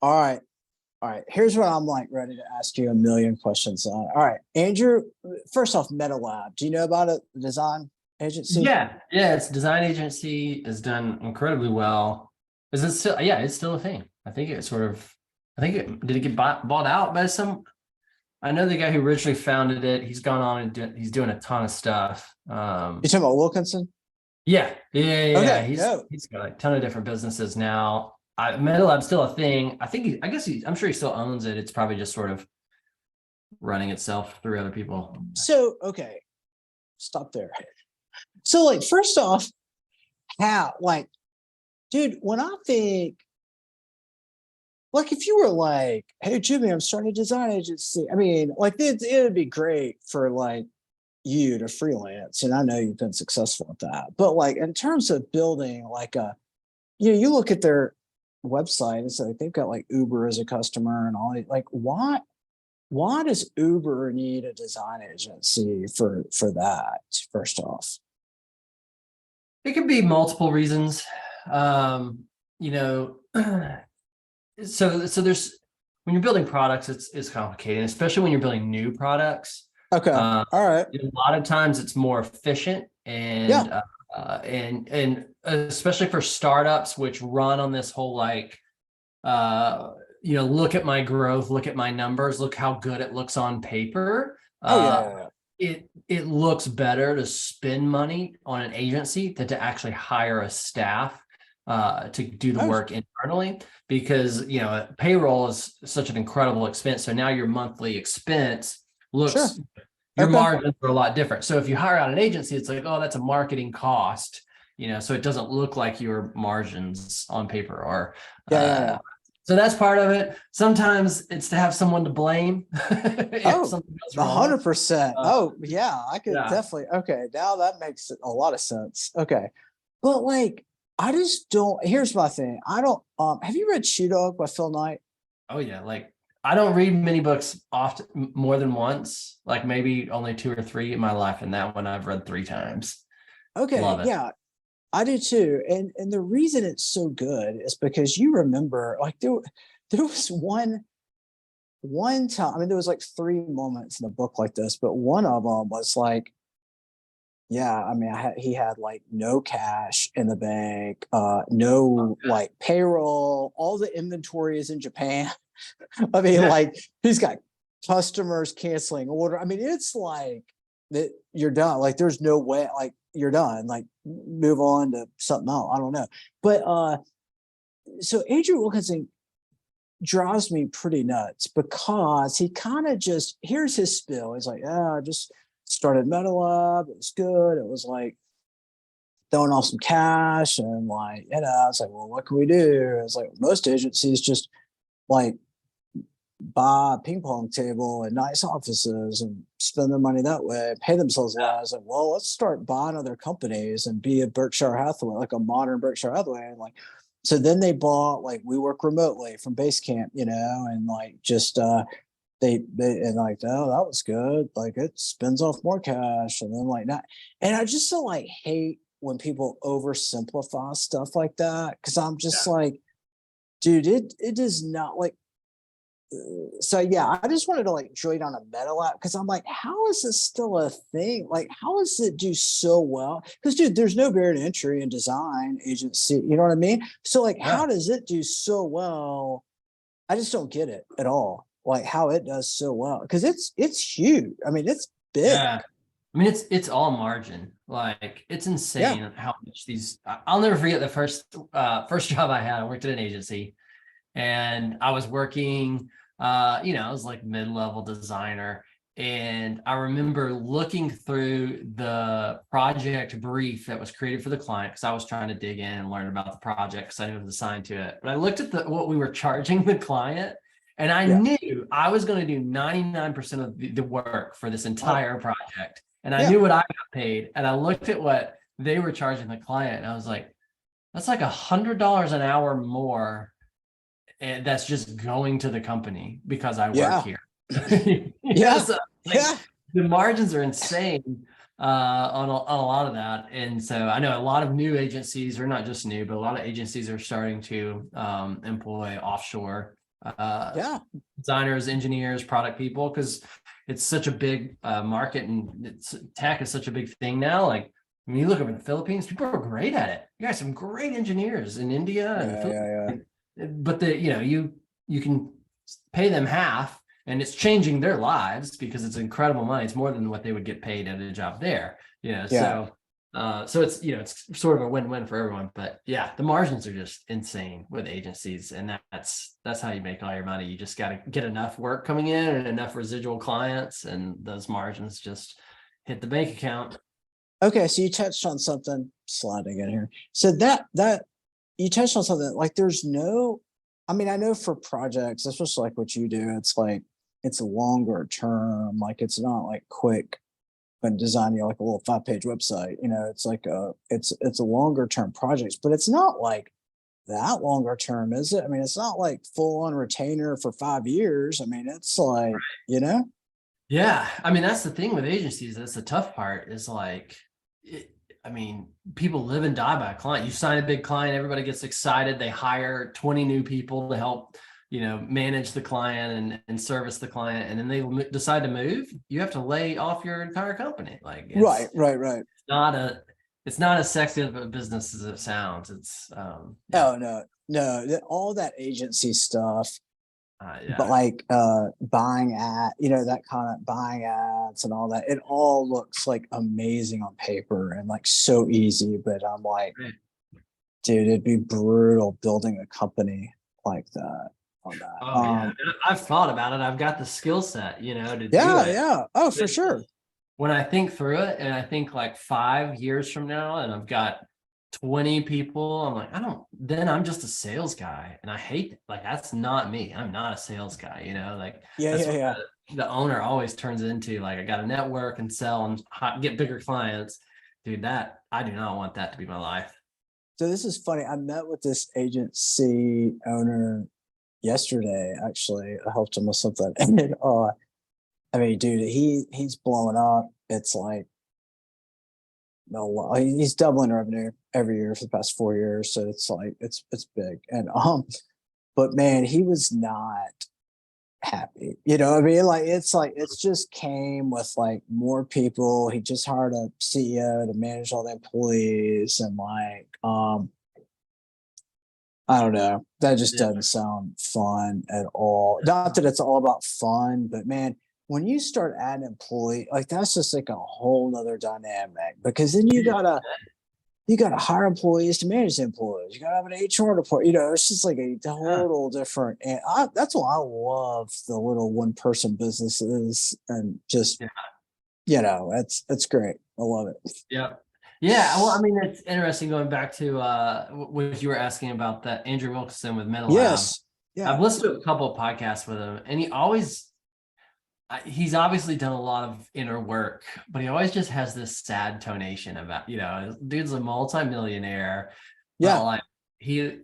All right. All right. Here's what I'm like ready to ask you a million questions on. All right. Andrew, first off, Meta Lab. Do you know about it? The design agency? Yeah, its design agency has done incredibly well. Is it still? Yeah, it's still a thing. I think it sort of. I think it did it get bought out by some. I know the guy who originally founded it. He's gone on and he's doing a ton of stuff. You talking about Wilkinson? Yeah. Okay. He's No. he's got a ton of different businesses now. MetaLab's still a thing. I think I guess I'm sure he still owns it. It's probably just sort of running itself through other people. So, okay. Stop there. So, like, first off, how, like, dude, when I think, like, if you were like, hey, Jimmy, I'm starting a design agency, I mean, like, it would be great for, like, you to freelance. And I know you've been successful at that. But, like, in terms of building, like, you look at their website and so like, they've got like Uber as a customer and all. Like, why does Uber need a design agency for that? First off, It could be multiple reasons. Um, you know, so there's when you're building products, it's complicated, especially when you're building new products. okay, Uh, all right, a lot of times it's more efficient yeah, and especially for startups which run on this whole like look at my growth, look at my numbers, look how good it looks on paper. oh yeah. It looks better to spend money on an agency than to actually hire a staff to do the Oh, work internally, because payroll is such an incredible expense. So now your monthly expense sure, looks, your okay, margins are a lot different. So if you hire out an agency, it's like, oh, that's a marketing cost, so it doesn't look like your margins on paper are. yeah. So that's part of it. Sometimes it's to have someone to blame if Oh, something goes a wrong. 100%. Uh, Oh, yeah, I could yeah. definitely. Okay, now that makes a lot of sense. Okay, but like, I just don't. Here's my thing. I don't. Have you read Shoe Dog by Phil Knight? Oh yeah. Like I don't read many books often more than once, like maybe only two or three in my life. And that one I've read three times. Okay, Love it. yeah, I do too. And the reason it's so good is because you remember, like there was one time. I mean, there was like three moments in the book like this, but one of them was like, yeah, I mean, he had like no cash in the bank, no like payroll. All the inventory is in Japan. I mean, Yeah. like he's got customers canceling order. I mean, it's like that you're done. Like there's no way, like you're done. Like move on to something else. I don't know. But so Andrew Wilkinson drives me pretty nuts because he kind of just here's his spill. He's like, yeah, I just started Metal Lab. It was good. It was like throwing off some cash and like, it's like, well, what can we do? It's like most agencies just like buy a ping pong table and nice offices and spend their money that way, pay themselves less. Like, well, let's start buying other companies and be a Berkshire Hathaway, like a modern Berkshire Hathaway. And like, so then they bought like We Work Remotely from Basecamp, and like just they and like, oh, that was good. Like it spins off more cash and then like that. And I just so like hate when people oversimplify stuff like that because I'm just like, dude, it does not like so yeah, I just wanted to like join on a meta lab because I'm like, how is this still a thing? Like, how does it do so well? Because dude, there's no barrier to entry in design agency. You know what I mean? So like, Yeah. how does it do so well? I just don't get it at all. Like how it does so well because it's huge. I mean, it's big. Yeah. I mean, it's all margin. Like it's Yeah. insane how much these. I'll never forget the first job I had. I worked at an agency, and I was working. I was like mid-level designer, and I remember looking through the project brief that was created for the client because I was trying to dig in and learn about the project because I knew it was assigned to it. But I looked at what we were charging the client, and I Yeah. knew I was going to do 99% of the work for this Oh, entire project. And I yeah. knew what I got paid. And I looked at what they were charging the client, and I was like, that's like $100 an hour more. And that's just going to the company because I work Yeah. here. Yeah. So like Yeah. the margins are insane on a lot of that. And so I know a lot of new agencies, or not just new, but a lot of agencies are starting to employ offshore Yeah. designers, engineers, product people, because it's such a big market, and tech is such a big thing now. Like when you look up in the Philippines, people are great at it. You got some great engineers in India and the Philippines. But you can pay them half, and it's changing their lives because it's incredible money. It's more than what they would get paid at a job there. So it's it's sort of a win-win for everyone. But yeah, the margins are just insane with agencies, and that's how you make all your money. You just got to get enough work coming in and enough residual clients, and those margins just hit the bank account. Okay, so you touched on something, sliding in here. So that you touched on something like there's no, I mean, I know for projects, especially like what you do, it's like it's a longer term, like it's not like quick when designing like a little 5-page website. It's like it's a longer term projects, but it's not like that longer term, is it? I mean, it's not like full on retainer for 5 years. I mean, it's like, Yeah, I mean, that's the thing with agencies. That's the tough part, is like, I mean, people live and die by a client. You sign a big client, everybody gets excited. They hire 20 new people to help, manage the client and service the client. And then they decide to move. You have to lay off your entire company. Like, right. it's not as sexy of a business as it sounds. It's, Oh, no, all that agency stuff. yeah. But like buying that kind of buying ads and all that, it all looks like amazing on paper and like so easy. But I'm like, dude, it'd be brutal building a company like that on that. Oh yeah, I've thought about it. I've got the skill set, to do it. Yeah. Oh, for sure. When I think through it, and I think like 5 years from now, and I've got 20 people, I'm like, then I'm just a sales guy, and I hate it. Like, that's not me. I'm not a sales guy, like the owner always turns into, like, I got to network and sell and get bigger clients. Dude, I do not want that to be my life. So this is funny. I met with this agency owner yesterday. Actually, I helped him with something, and I mean, dude, he's blowing up. It's like, no, he's doubling revenue every year for the past 4 years. So it's like it's big. And but man, he was not happy. I mean, like it's just came with like more people. He just hired a CEO to manage all the employees, and like I don't know. That just doesn't sound fun at all. Not that it's all about fun, but man, when you start adding employee, like that's just like a whole nother dynamic, because then you gotta hire employees to manage the employees. You gotta have an HR department. It's just like a total different. And that's why I love the little one-person businesses, and just it's great. I love it. Yeah. Yeah, well, I mean, it's interesting going back to what you were asking about that Andrew Wilkinson with Mental Lab. Yeah. I've listened to a couple of podcasts with him, and he's obviously done a lot of inner work, but he always just has this sad tonation about, dude's a multimillionaire. Yeah. Like he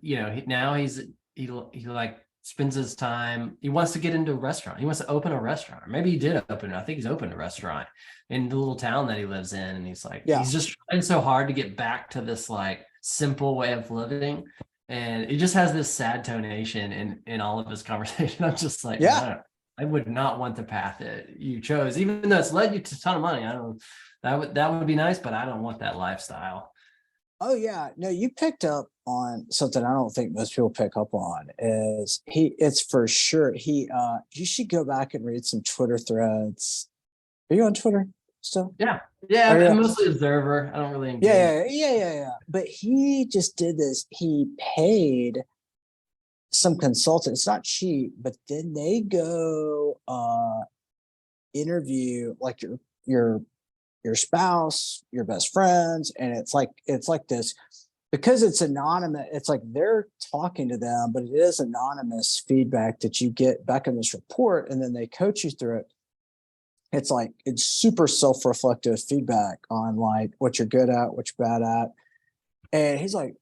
like spends his time, he wants to get into a restaurant. He wants to open a restaurant. Maybe he did open it. I think he's opened a restaurant in the little town that he lives in. And he's like, he's just trying so hard to get back to this like simple way of living. And it just has this sad tonation in all of his conversation. I'm just like, I would not want the path that you chose, even though it's led you to a ton of money. That would be nice, but I don't want that lifestyle. Oh yeah. No, you picked up on something I don't think most people pick up on. It's for sure. You should go back and read some Twitter threads. Are you on Twitter still? Yeah. I'm mostly observer. I don't really engage. Yeah. But he just did this. He paid some consultant. It's not cheap, but then they go interview like your spouse, your best friends, and it's like this, because it's anonymous. It's like they're talking to them, but it is anonymous feedback that you get back in this report, and then they coach you through it. It's like it's super self-reflective feedback on like what you're good at, what you're bad at. And he's like,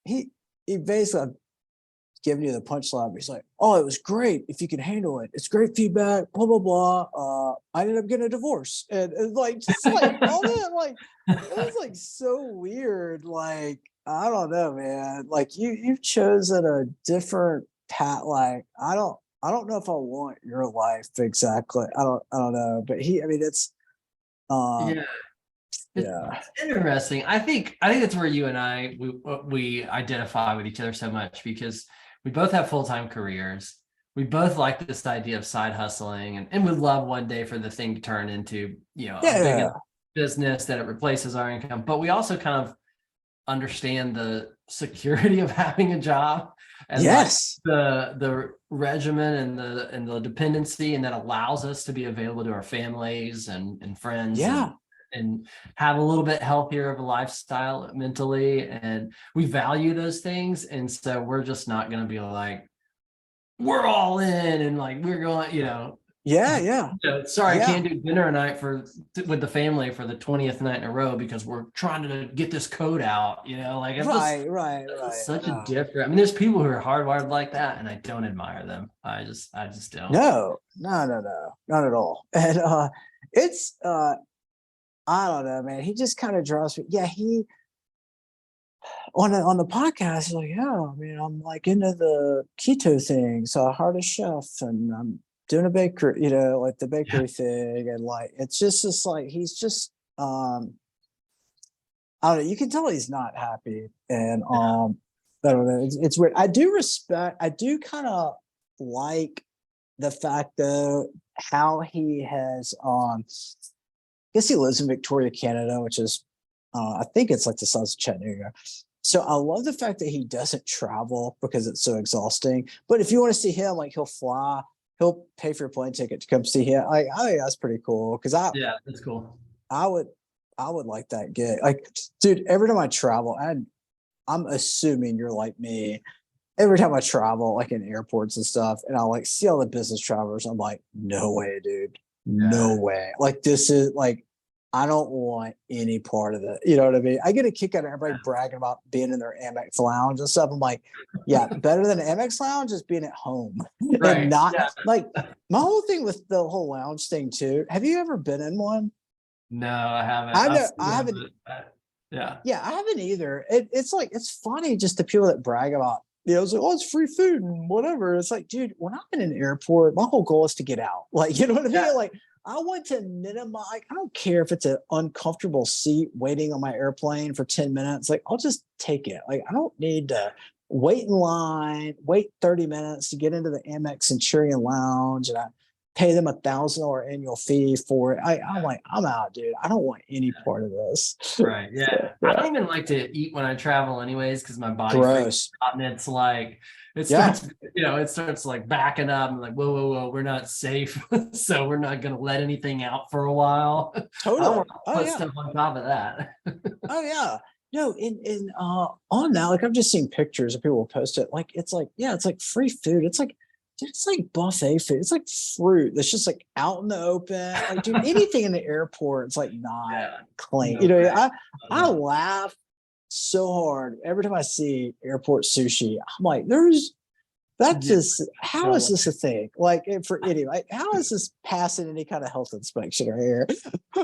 he basically giving you the punchline. He's like, oh, it was great. If you can handle it, it's great feedback, blah, blah, blah. I ended up getting a divorce. And it's like, just like all that, like, it was like so weird. Like, I don't know, man. Like you've chosen a different Pat, like, I don't know if I want your life exactly. I don't know. But I mean, it's um Yeah. It's yeah. interesting. I think that's where you and I we identify with each other so much because we both have full-time careers. We both like this idea of side hustling and would love one day for the thing to turn into, a big enough Yeah. business that it replaces our income. But we also kind of understand the security of having a job and like Yes. the regimen and the dependency, and that allows us to be available to our families and friends Yeah. and have a little bit healthier of a lifestyle mentally, and we value those things, and so we're just not going to be like we're all in and like we're going, Yeah. Yeah. sorry, I Yeah. can't do dinner tonight with the family for the 20th night in a row because we're trying to get this code out, like I'm just Right. Right. it's Right. such a No. different. I mean, there's people who are hardwired like that, and I don't admire them. I just don't. No. No. No. No. Not at all. And it's I don't know, man. He just kind of draws me. Yeah. He on the podcast, he's like, yeah, I mean, I'm like into the keto thing, so I hired a chef, and I'm doing a bakery, like the Yeah, bakery thing, and like it's just like he's just I don't know. You can tell he's not happy, and I don't know. It's weird. I do respect. I do kind of like the fact though how he has. I guess he lives in Victoria, Canada, which is I think it's like the size of Chattanooga. So I love the fact that he doesn't travel because it's so exhausting. But if you want to see him, like he'll fly, he'll pay for your plane ticket to come see him. I think that's pretty cool because yeah, that's cool. I would I would like that gig. Like, dude, every time I travel, I'm assuming you're like me. Every time I travel, like in airports and stuff, and I like see all the business travelers, I'm like, no way, dude. Yeah, No way. Like this is like I don't want any part of it. You know what I mean? I get a kick out of everybody bragging about being in their Amex lounge and stuff. I'm like, yeah, better than an Amex lounge is being at home and right. not Yeah. like my whole thing with the whole lounge thing too. Have you ever been in one? No, I haven't. I I've know seen I them, haven't. but yeah, Yeah, I haven't either. It's like it's funny just the people that brag about, it's like, oh, it's free food and whatever. It's like, dude, when I'm in an airport, my whole goal is to get out. Like, you know what I yeah, mean? Like, I want to minimize. Like, I don't care if it's an uncomfortable seat waiting on my airplane for 10 minutes. Like, I'll just take it. Like, I don't need to wait in line, wait 30 minutes to get into the Amex Centurion Lounge, and I pay them $1,000 annual fee for it. I'm like, I'm out, dude. I don't want any part of this. right. Yeah, Yeah. I don't even like to eat when I travel, anyways, because my body freaks Gross. out, and it's like it Yeah. starts, it starts like backing up. I'm like, whoa, whoa, whoa, we're not safe, so we're not gonna let anything out for a while. I don't want Totally. to Oh put yeah. stuff on top of that. Oh yeah. No, in on now, like I've just seen pictures of people post it. Like it's like, yeah, it's like free food. It's like, dude, it's like buffet food. It's like fruit that's just like out in the open. Like, dude, anything in the airport, it's like not Yeah, clean. no way. I laugh so hard every time I see airport sushi. I'm like, that's Yeah, just how no is way. this a thing? Like for any like how is this passing any kind of health inspection right here?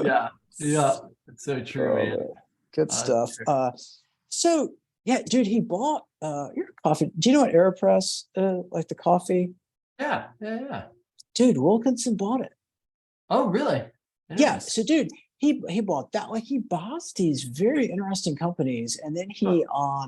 Yeah, yeah, it's so true, Oh, man. man. Good Uh, stuff. So yeah, dude, he bought your coffee. Do you know what AeroPress, like the coffee? yeah, yeah, yeah. Dude, Wilkinson bought it. Oh, really? Yeah. Interesting. So dude, he bought that. Like he buys these very interesting companies, and then Huh.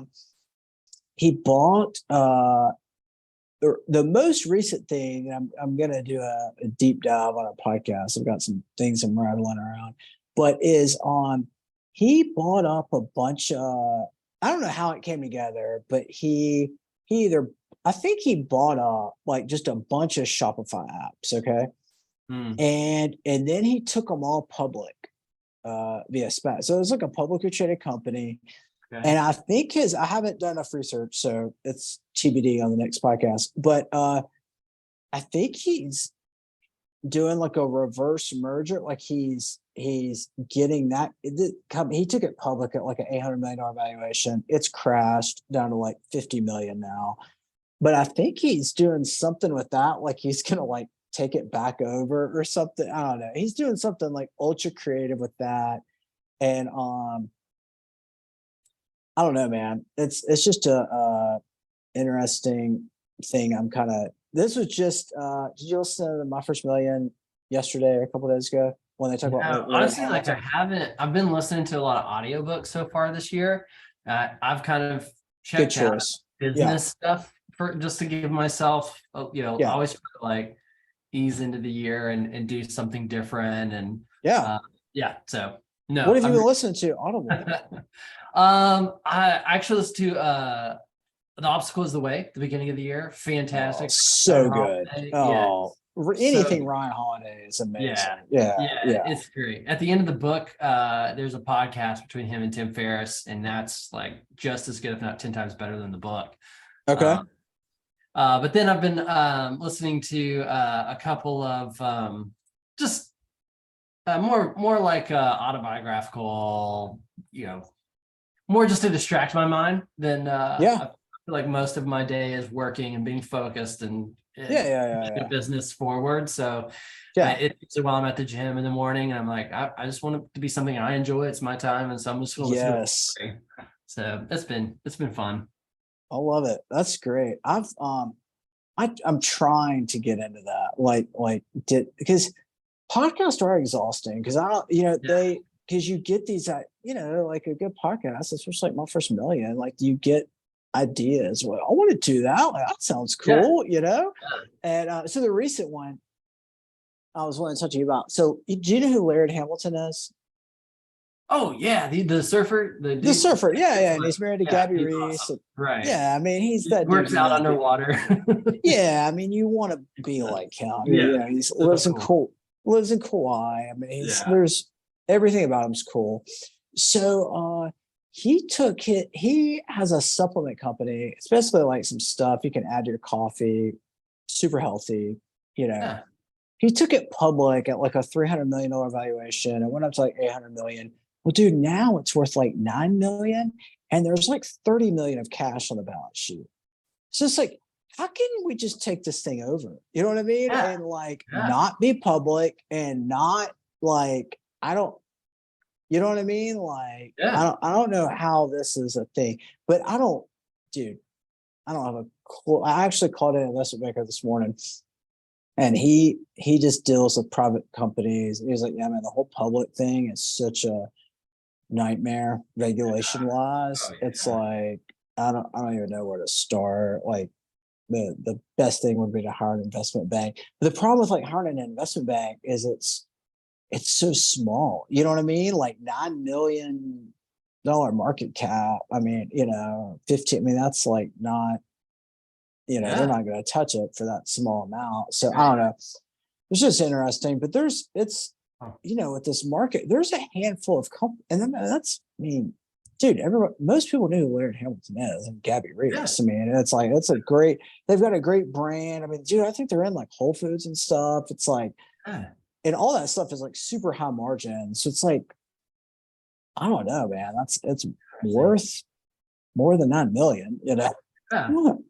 he bought the most recent thing. I'm gonna do a deep dive on a podcast. I've got some things I'm rattling around, but is on he bought up a bunch of I don't know how it came together, but he either I think he bought up like just a bunch of Shopify apps, okay, Hmm. and then he took them all public via SPAC. So it was like a publicly traded company, Okay. and I think I haven't done enough research, so it's TBD on the next podcast. But I think he's doing like a reverse merger. Like he's getting that. He took it public at like an $800 million valuation. It's crashed down to like 50 million now. But I think he's doing something with that. Like he's gonna like take it back over or something. I don't know. He's doing something like ultra creative with that. And I don't know, man. It's just a interesting. thing I'm kind of, this was just, did you listen to My First Million yesterday or a couple days ago when they talk about No, Laird honestly, like I Hamilton? haven't, I've been listening to a lot of audiobooks so far this year. I've kind of Good checked out choice. Yeah. business stuff for just to give myself, I Yeah. always try to like ease into the year and do something different. And Yeah. yeah, so What no, have you been listening to Audible? I actually listened to The Obstacle is the Way, at the beginning of the year. Oh, Fantastic. so good. Yeah, Oh, so anything Ryan Holiday is yeah, amazing. Yeah. yeah, Yeah. it's great. At the end of the book, there's a podcast between him and Tim Ferriss, and that's like just as good, if not 10 times better than the book. Okay. Um, but then I've been listening to a couple of just more like autobiographical, more just to distract my mind than I Yeah. feel like most of my day is working and being focused and Yeah. Yeah. pushing the Yeah. business forward. So Yeah. it's while I'm at the gym in the morning and I'm like, I just want it to be something I enjoy. It's my time. And so I'm just going to listen to Yes. it. So it's been fun. I love it. That's great. I'm trying to get into that. Because podcasts are exhausting because I don't, Yeah. because you get these, like a good podcast, especially like My First Million, like you get ideas. Well, I want to do that. Like, that sounds Yeah. cool. And so the recent one I was wanting to talk to you about. So do you know who Laird Hamilton is? Oh yeah. The surfer, the The dude. surfer. Yeah. Yeah. And he's married to Yeah. Gabby He's Reese. awesome. Right. Yeah. I mean, he's He that dude works you out want to be. underwater. Yeah, I mean, you want to be like him. Yeah. He's So cool. lives in Kauai. I mean, Yeah. there's everything about him's cool. So he has a supplement company. It's basically like some stuff you can add to your coffee, super healthy, you know. Yeah. He took it public at like a $300 million valuation. It went up to like 800 million. Well, dude, now it's worth like 9 million, and there's like 30 million of cash on the balance sheet. So it's like, how can we just take this thing over? You know what I mean? Yeah. And like Yeah. not be public and not like, I don't, you know what I mean? Like, Yeah. I don't know how this is a thing, but dude, I don't have a clue. I actually called an investment banker this morning and he just deals with private companies. He was like, yeah, man, the whole public thing is such a nightmare regulation wise. Oh, It's yeah. like, I don't even know where to start. Like, the best thing would be to hire an investment bank. But the problem with like hiring an investment bank is it's so small. You know what I mean? Like $9 million market cap. I mean, 15. I mean, that's like not, they're Yeah. not going to touch it for that small amount. So I Right. don't know. It's just interesting. But Oh, with this market, there's a handful of companies, and then dude, most people knew who Laird Hamilton is and Gabby yeah. Reese. I mean, they've got a great brand. I mean, dude, I think they're in like Whole Foods and stuff. It's like, Yeah. and all that stuff is like super high margin. So it's like, I don't know, man. It's worth more than 9 million, Yeah.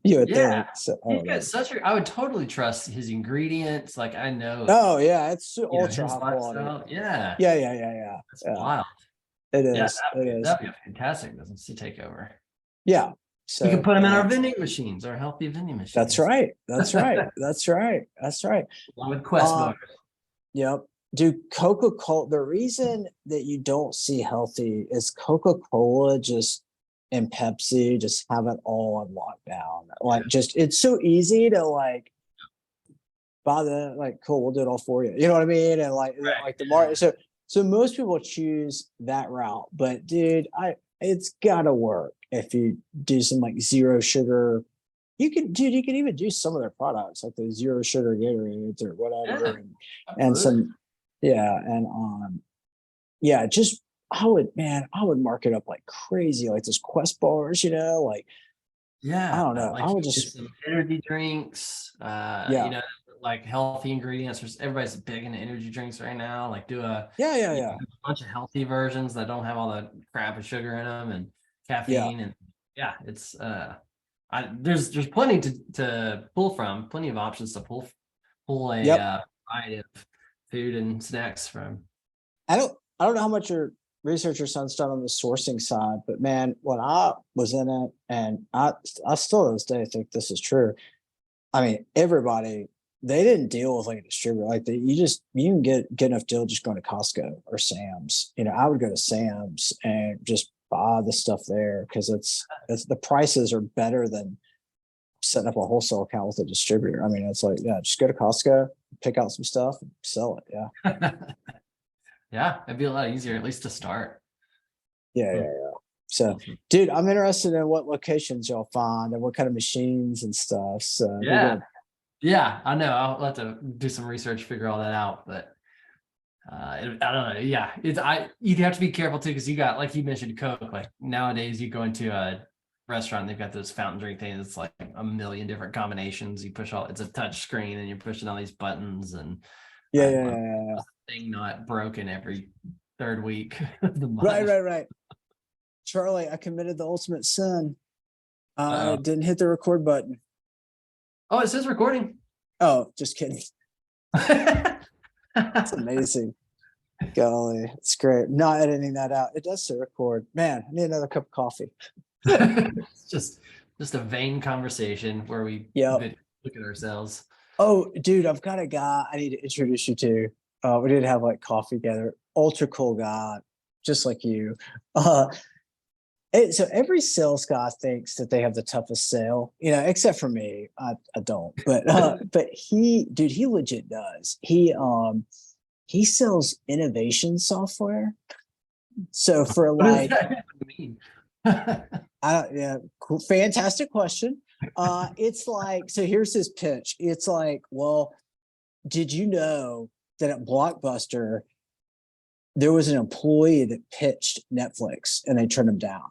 you would Yeah. think. So I He's don't know. got I would totally trust his ingredients. Like I know, Oh yeah, it's ultra his high quality. lifestyle. Yeah. Yeah. That's Yeah, wild. it Yeah. is. It is. That'd be a fantastic business to take over. Yeah. We could So put them in our vending machines, our healthy vending machines. that's right. That's right. That's right. That's right. Along with Quest bars. Yep. Dude, Coca-Cola, the reason that you don't see healthy is Coca-Cola and Pepsi just have it all on lockdown. Like, it's so easy to like buy cool, we'll do it all for you. You know what I mean? And like the market. So most people choose that route, but dude, it's gotta work if you do some like zero sugar. You can even do some of their products like the zero sugar Gatorades or whatever, and some, just I would mark it up like crazy, like those Quest bars, like I don't know. Like I would get just some energy drinks, like healthy ingredients. Everybody's big into energy drinks right now. Like do a yeah. a bunch of healthy versions that don't have all the crap and sugar in them and caffeine and it's there's plenty to pull from, plenty of options to pull a variety of food and snacks from. I don't know how much your research or son's done on the sourcing side, but man, when I was in it, and I still to this day think this is true. I mean, everybody, they didn't deal with like a distributor. Like you can get enough deal just going to Costco or Sam's. You know, I would go to Sam's and just buy the stuff there because it's the prices are better than setting up a wholesale account with a distributor. I mean, it's like, yeah, just go to Costco, pick out some stuff, and sell it. Yeah. Yeah, it'd be a lot easier, at least to start. Yeah. So, dude, I'm interested in what locations y'all find and what kind of machines and stuff. So, Yeah, I know. I'll have to do some research, figure all that out. But I don't know. Yeah, you'd have to be careful too, because you got, like you mentioned, Coke. Like nowadays, you go into a restaurant, they've got those fountain drink things. It's like a million different combinations. You push it's a touch screen, and you're pushing all these buttons, and yeah. Thing not broken every third week of the month. Right. Charlie, I committed the ultimate sin. I didn't hit the record button. Oh, it says recording. Oh, just kidding. It's amazing. Golly, it's great. Not editing that out. It does say record. Man, I need another cup of coffee. It's just a vain conversation where we look at ourselves. Oh, dude, I've got a guy I need to introduce you to. We did have like coffee together. Ultra cool guy, just like you. So every sales guy thinks that they have the toughest sale, you know, except for me. I don't, but he legit does. He sells innovation software. So for like, cool, fantastic question. It's like, so here's his pitch. It's like, well, did you know that at Blockbuster there was an employee that pitched Netflix and they turned him down?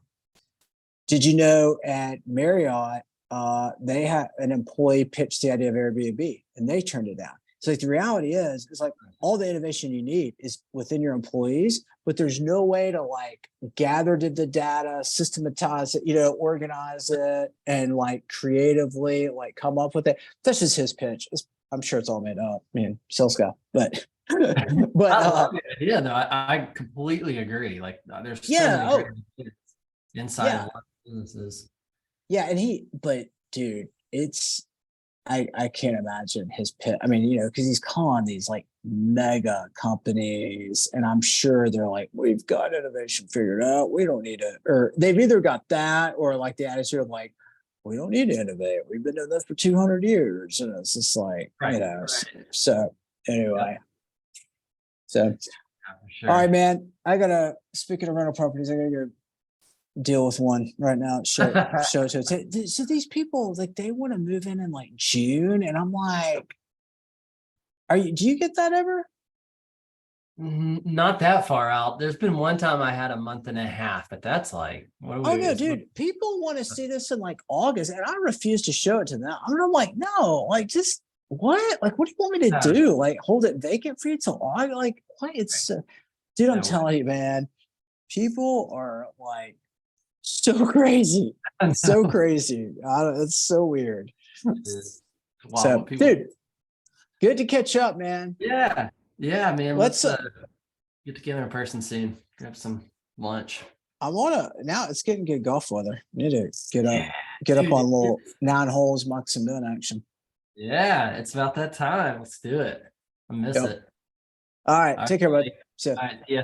Did you know at Marriott, they had an employee pitch the idea of Airbnb and they turned it down? So like the reality is, it's like all the innovation you need is within your employees, but there's no way to like gather the data, systematize it, you know, organize it, and like creatively like come up with it. That's just his pitch. I'm sure it's all made up. I mean, sales guy, but I love the idea, though. I completely agree. Like, there's so many great inside of businesses. Yeah, but dude, I can't imagine his pit. I mean, you know, because he's calling these like mega companies, and I'm sure they're like, we've got innovation figured out. We don't need it, or they've either got that or like the attitude of like, we don't need to innovate. We've been doing this for 200 years, and it's just like, you know. So anyway, all right, man. Speaking of rental properties, I gotta go deal with one right now. Show it to it. So these people, like, they want to move in like June, and I'm like, do you get that ever? Not that far out. There's been one time I had a month and a half, but that's like, no, dude, people want to see this in like August, and I refuse to show it to them. I'm like, no, like, just what? Like, what do you want me to do? Like, hold it vacant for you till August? Like, what? It's dude, I'm telling you, man, people are like so crazy. So crazy. It's so weird. Wow, so, dude, good to catch up, man. Yeah, man. Let's get together in person soon. Grab some lunch. Now it's getting good golf weather. Need to get up on little 9 holes, mark some moon action. Yeah, it's about that time. Let's do it. I miss it. All right, take care, bud. All right, yeah.